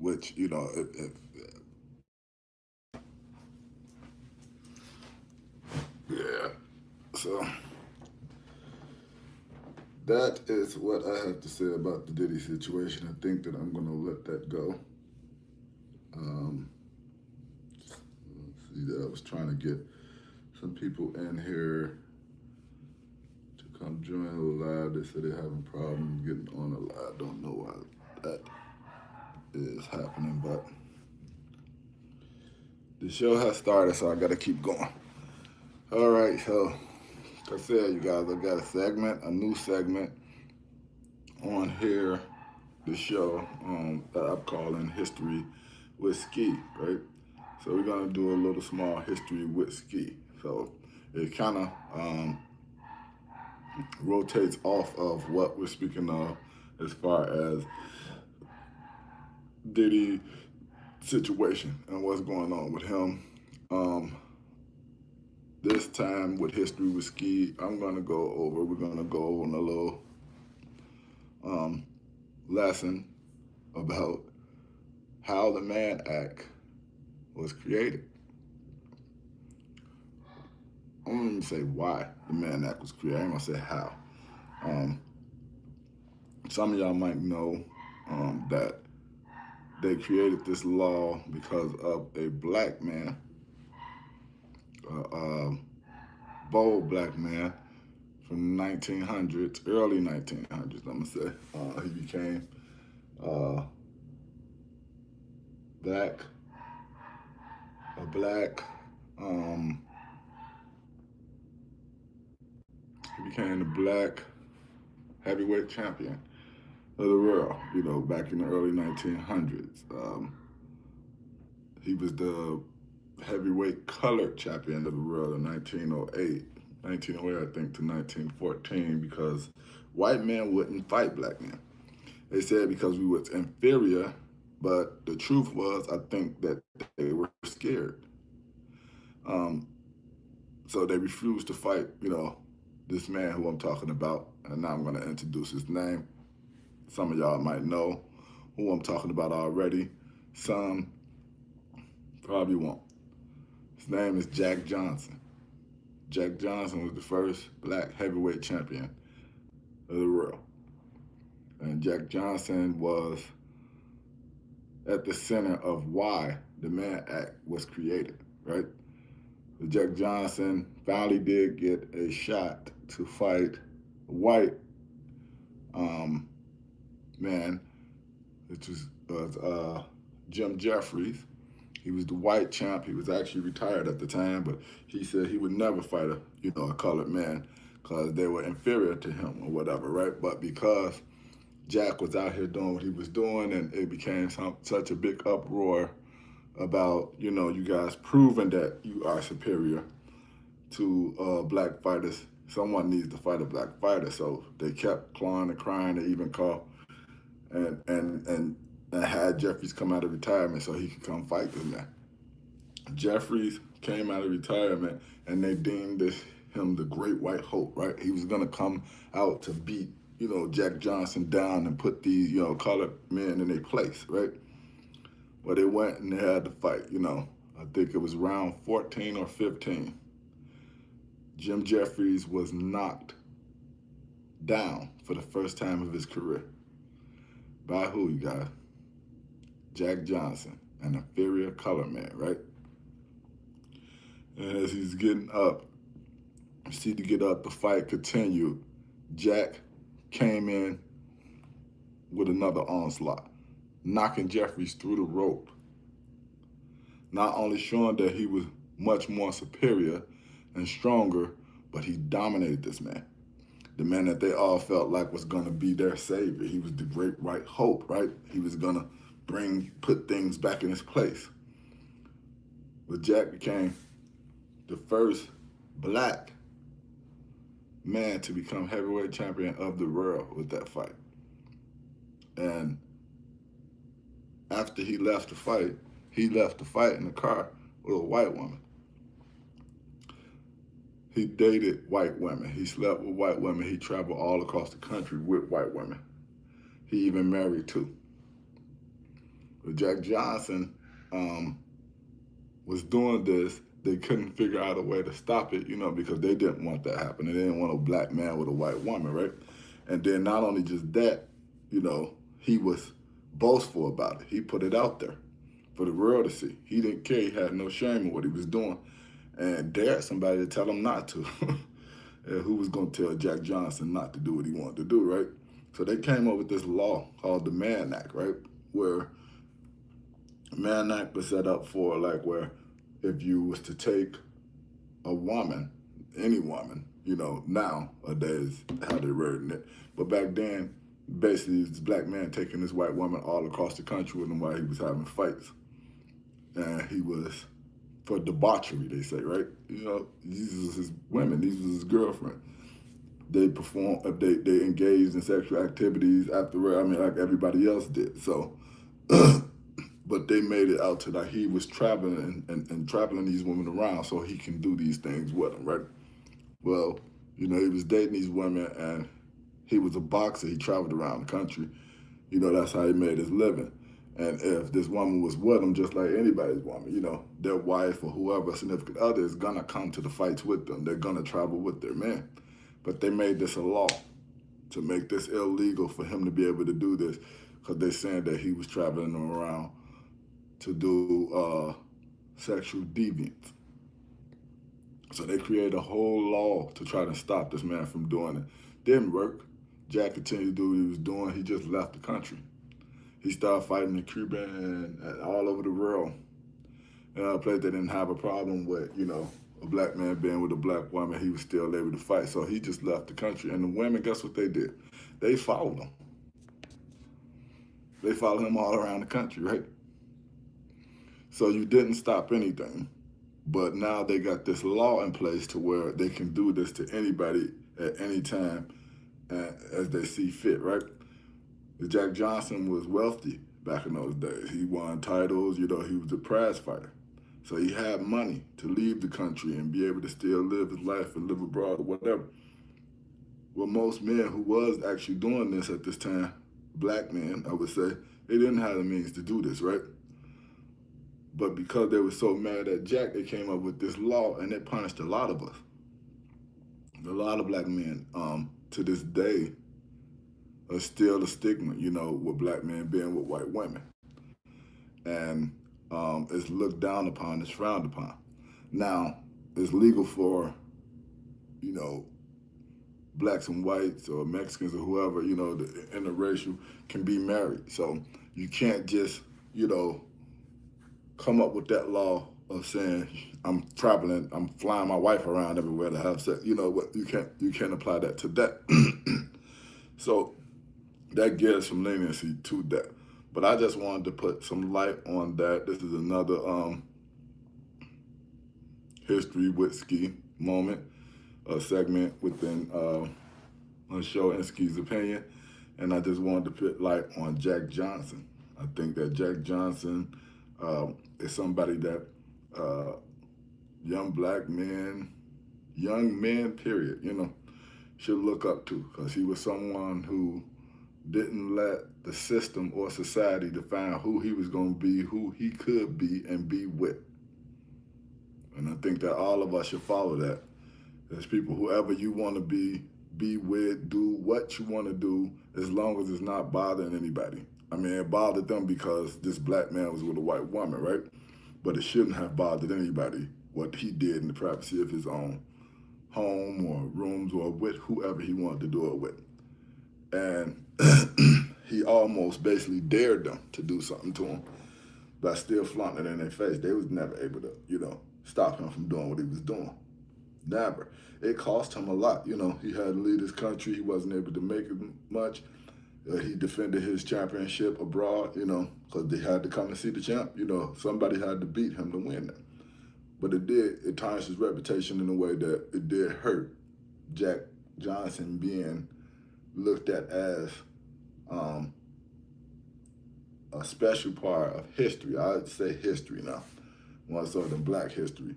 which, yeah. So that is what I have to say about the Diddy situation. I think that I'm going to let that go. Um, see that I was trying to get some people in here to come join the live. They said they're having problems getting on the live. I don't know why that is happening, but the show has started, so I got to keep going. All right, so like I said, you guys, I got a new segment on here, the show that I'm calling History with Ski, right? So we're gonna do a little small history with Ski. So it kind of rotates off of what we're speaking of as far as Diddy situation and what's going on with him. Um, this time with History with Ski, we're gonna go on a little um, lesson about how the Mann Act was created. I don't even say why the Mann Act was created. I'm gonna say how. Um, some of y'all might know that they created this law because of a black man, a bold black man from the 1900s, early 1900s, I'm gonna say. He became uh, black, a black, um, he became the black heavyweight champion of the world, back in the early 1900s. He was the heavyweight colored champion of the world in 1908. 1908, I think, to 1914, because white men wouldn't fight black men. They said because we was inferior, but the truth was, I think that they were scared. Um, so they refused to fight, this man who I'm talking about, and now I'm going to introduce his name. Some of y'all might know who I'm talking about already. Some probably won't. His name is Jack Johnson. Jack Johnson was the first black heavyweight champion of the world. And Jack Johnson was at the center of why the Mann Act was created, right? So Jack Johnson finally did get a shot to fight a white man, which was Jim Jeffries. He was the white champ. He was actually retired at the time, but he said he would never fight a colored man because they were inferior to him or whatever, right? But because Jack was out here doing what he was doing, and it became such a big uproar about, you guys proving that you are superior to black fighters. Someone needs to fight a black fighter. So they kept clawing and crying. They even called and had Jeffries come out of retirement so he could come fight this man. Jeffries came out of retirement, and they deemed him the great white hope, right? He was gonna come out to beat, Jack Johnson down and put these, colored men in their place, right? Well, they went and they had to fight, I think it was round 14 or 15. Jim Jeffries was knocked down for the first time of his career. By who, you guys? Jack Johnson, an inferior colored man, right? And as he's getting up, to get up, the fight continued. Jack came in with another onslaught, knocking Jeffries through the rope. Not only showing that he was much more superior and stronger, but he dominated this man. The man that they all felt like was gonna be their savior. He was the great white hope, right? He was gonna put things back in his place. But Jack became the first black man to become heavyweight champion of the world with that fight. And after he left the fight in the car with a white woman. He dated white women. He slept with white women. He traveled all across the country with white women. He even married two. Jack Johnson was doing this. They couldn't figure out a way to stop it, because they didn't want that happening. They didn't want a black man with a white woman, right? And then not only just that, he was boastful about it. He put it out there for the world to see. He didn't care. He had no shame in what he was doing, and dared somebody to tell him not to. And who was going to tell Jack Johnson not to do what he wanted to do, right? So they came up with this law called the Mann Act, right? Where Mann Act was set up for where if you was to take a woman, any woman, nowadays how they wording it. But back then, basically, this black man taking this white woman all across the country with him while he was having fights. And he was for debauchery, they say, right? These was his women, these was his girlfriend. They performed, they engaged in sexual activities after, like everybody else did. So, but they made it out to that he was traveling and traveling these women around so he can do these things with them, right? Well, he was dating these women and he was a boxer. He traveled around the country. That's how he made his living. And if this woman was with him, just like anybody's woman, their wife or whoever, significant other, is going to come to the fights with them. They're going to travel with their man. But they made this a law to make this illegal for him to be able to do this because they're saying that he was traveling them around to do sexual deviance. So they created a whole law to try to stop this man from doing it. Didn't work. Jack continued to do what he was doing. He just left the country. He started fighting in Cuba and all over the world. In a place they didn't have a problem with, a black man being with a black woman, he was still able to fight. So he just left the country. And the women, guess what they did? They followed him. They followed him all around the country, right? So you didn't stop anything. But now they got this law in place to where they can do this to anybody at any time as they see fit, right? Jack Johnson was wealthy back in those days. He won titles, he was a prize fighter. So he had money to leave the country and be able to still live his life and live abroad or whatever. Well, most men who was actually doing this at this time, black men, I would say, they didn't have the means to do this, right? But because they were so mad at Jack, they came up with this law and it punished a lot of us. A lot of black men, to this day, are still a stigma, with black men being with white women. And it's looked down upon, it's frowned upon. Now, it's legal for, blacks and whites or Mexicans or whoever, the interracial can be married. So you can't just, come up with that law of saying I'm traveling, I'm flying my wife around everywhere to have sex. What you can't apply that to that. So that gives some leniency to that. But I just wanted to put some light on that. This is another history with Ski moment, a segment within a show in Ski's opinion. And I just wanted to put light on Jack Johnson. I think that Jack Johnson is somebody that young black men, young men, period, should look up to, because he was someone who didn't let the system or society define who he was going to be, who he could be, and be with. And I think that all of us should follow that. As people, whoever you want to be with, do what you want to do, as long as it's not bothering anybody. It bothered them because this black man was with a white woman, right? But it shouldn't have bothered anybody what he did in the privacy of his own home or rooms or with whoever he wanted to do it with. And he almost basically dared them to do something to him by still flaunting it in their face. They was never able to, stop him from doing what he was doing. Never. It cost him a lot. He had to leave his country. He wasn't able to make it much. He defended his championship abroad, because they had to come and see the champ. Somebody had to beat him to win that. But it tarnished his reputation in a way that it did hurt Jack Johnson being looked at as a special part of history. I'd say history now, more so than black history,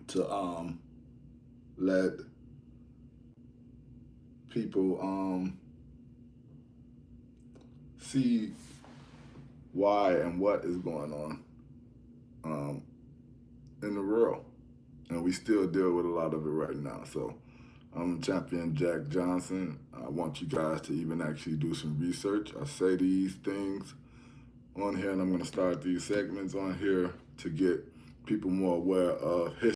to let people see why and what is going on in the world. And we still deal with a lot of it right now. So I'm Champion Jack Johnson. I want you guys to even actually do some research. I say these things on here, and I'm going to start these segments on here to get people more aware of history.